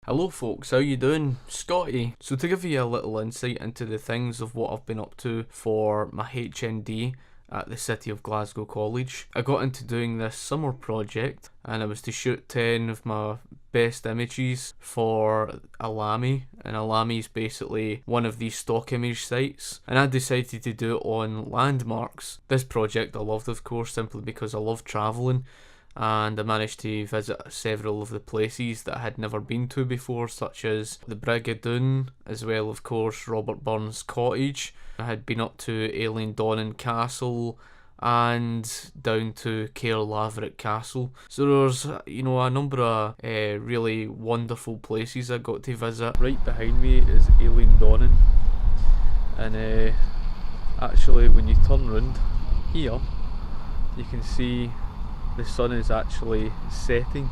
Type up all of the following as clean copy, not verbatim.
Hello folks, how you doing? Scotty. So to give you a little insight into the things of what I've been up to for my HND at the City of Glasgow College, I got into doing this summer project and it was to shoot 10 of my best images for Alamy, and Alamy is basically one of these stock image sites, and I decided to do it on landmarks. This project I loved, of course, simply because I love travelling, and I managed to visit several of the places that I had never been to before, such as the Brigadoon, as well, of course, Robert Burns' cottage. I had been up to Aileen Donnan Castle and down to Caer Laverick Castle. So there's, a number of really wonderful places I got to visit. Right behind me is Aileen Donnan, and actually when you turn round here, you can see the sun is actually setting.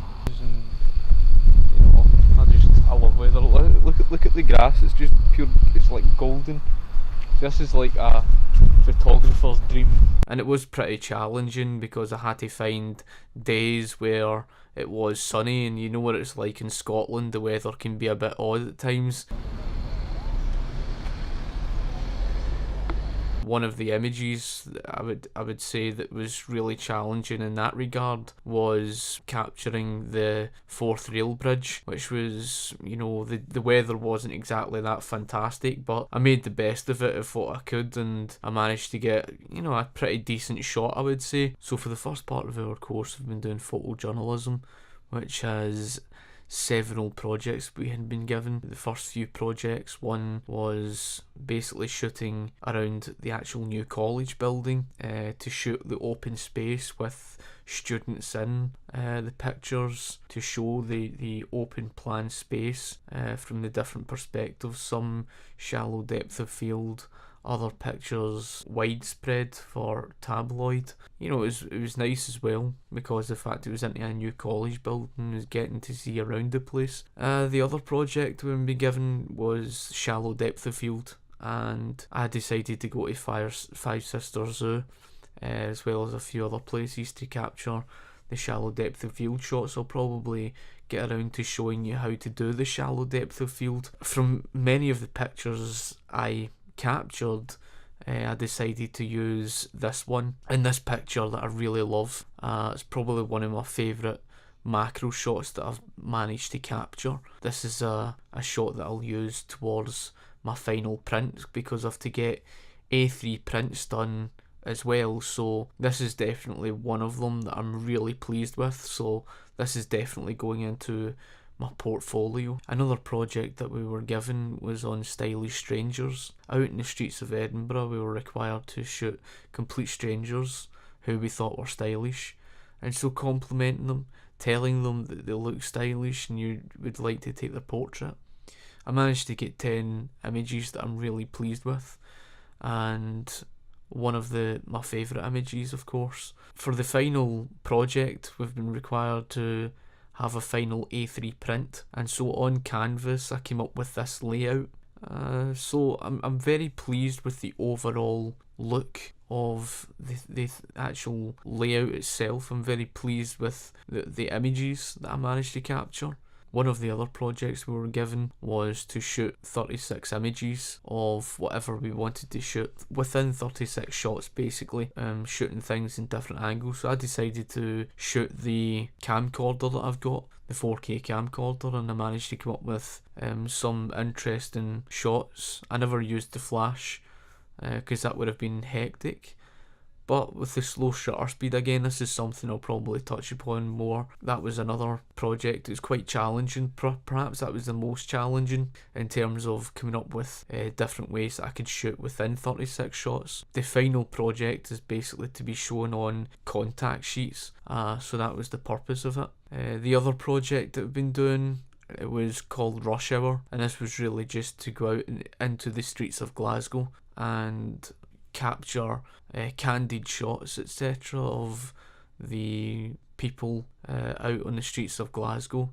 I love weather. Look at the grass. It's just pure. It's like golden. This is like a photographer's dream. And it was pretty challenging because I had to find days where it was sunny, and you know what it's like in Scotland. The weather can be a bit odd at times. One of the images I would say that was really challenging in that regard was capturing the Fourth Rail Bridge, which was, the weather wasn't exactly that fantastic, but I made the best of it of what I could, and I managed to get, a pretty decent shot, I would say. So for the first part of our course, we've been doing photojournalism, which has several projects we had been given. The first few projects, one was basically shooting around the actual new college building, to shoot the open space with students in the pictures, to show the open plan space from the different perspectives, some shallow depth of field, other pictures widespread for tabloid. It was nice as well because the fact it was into a new college building, was getting to see around the place. The other project we were given was shallow depth of field, and I decided to go to Five Sisters Zoo, as well as a few other places to capture the shallow depth of field shots. I'll probably get around to showing you how to do the shallow depth of field. From many of the pictures I captured, I decided to use this one in this picture that I really love. It's probably one of my favourite macro shots that I've managed to capture. This is a shot that I'll use towards my final print because I have to get A3 prints done as well, so this is definitely one of them that I'm really pleased with. So this is definitely going into my portfolio. Another project that we were given was on stylish strangers. Out in the streets of Edinburgh, we were required to shoot complete strangers who we thought were stylish, and so complimenting them, telling them that they look stylish and you would like to take their portrait. I managed to get 10 images that I'm really pleased with, and one of my favourite images, of course. For the final project, we've been required to have a final A3 print, and so on canvas I came up with this layout. So I'm very pleased with the overall look of the actual layout itself. I'm very pleased with the images that I managed to capture. One of the other projects we were given was to shoot 36 images of whatever we wanted to shoot within 36 shots, basically, shooting things in different angles. So I decided to shoot the camcorder that I've got, the 4K camcorder, and I managed to come up with some interesting shots. I never used the flash because that would have been hectic. But with the slow shutter speed, again, this is something I'll probably touch upon more. That was another project. It was quite challenging. Perhaps that was the most challenging in terms of coming up with different ways that I could shoot within 36 shots. The final project is basically to be shown on contact sheets, so that was the purpose of it. The other project that we've been doing, it was called Rush Hour, and this was really just to go out into the streets of Glasgow and capture candid shots, etc., of the people out on the streets of Glasgow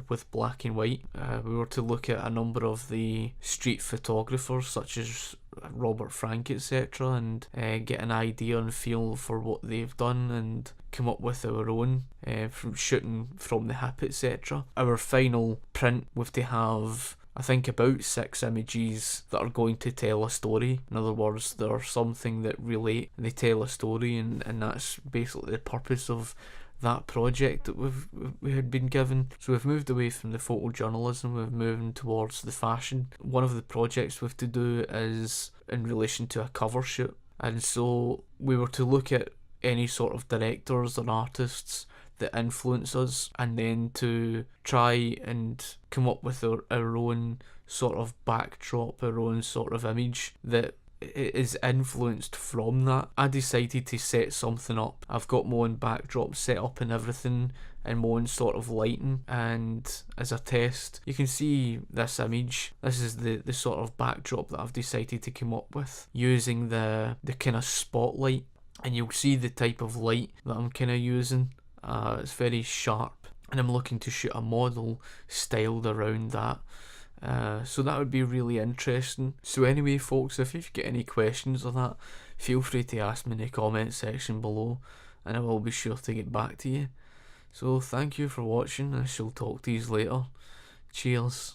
with black and white. We were to look at a number of the street photographers such as Robert Frank, etc., and get an idea and feel for what they've done and come up with our own from shooting from the hip, etc. Our final print we have to have, I think, about 6 images that are going to tell a story. In other words, they're something that relate, they tell a story, and that's basically the purpose of that project that we had been given. So we've moved away from the photojournalism, we've moved towards the fashion. One of the projects we have to do is in relation to a cover shoot, and so we were to look at any sort of directors or artists that influence us, and then to try and come up with our own sort of backdrop, our own sort of image that is influenced from that. I decided to set something up. I've got my own backdrop set up and everything, and my own sort of lighting, and as a test you can see this image. This is the sort of backdrop that I've decided to come up with using the kind of spotlight, and you'll see the type of light that I'm kind of using. It's very sharp, and I'm looking to shoot a model styled around that. So that would be really interesting. So anyway, folks, if you've got any questions on that, feel free to ask me in the comment section below, and I will be sure to get back to you. So thank you for watching, I shall talk to you later. Cheers.